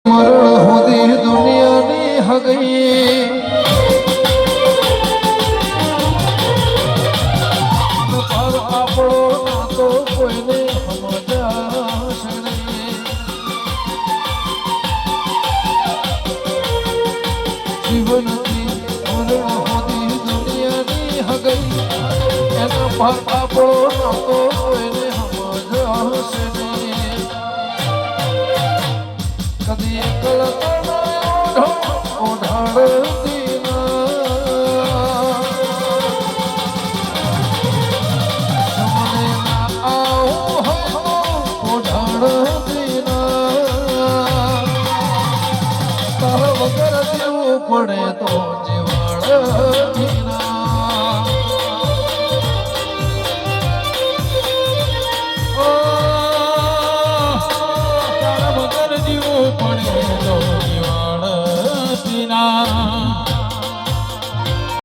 મરણ હોદી દુનિયાની હગઈ પર આપણો નાતો કોઈને સમજાશે નહીં જીવનથી મરણ હોદી દુનિયાની હગઈ એના પર આપણો નાતો કોઈને સમજાશે નહીં કદી એકલા ઓઢાડતી સમને ના આવો ઓઢાડતી તારા વગર જીવવું પડે તો જીવાડતી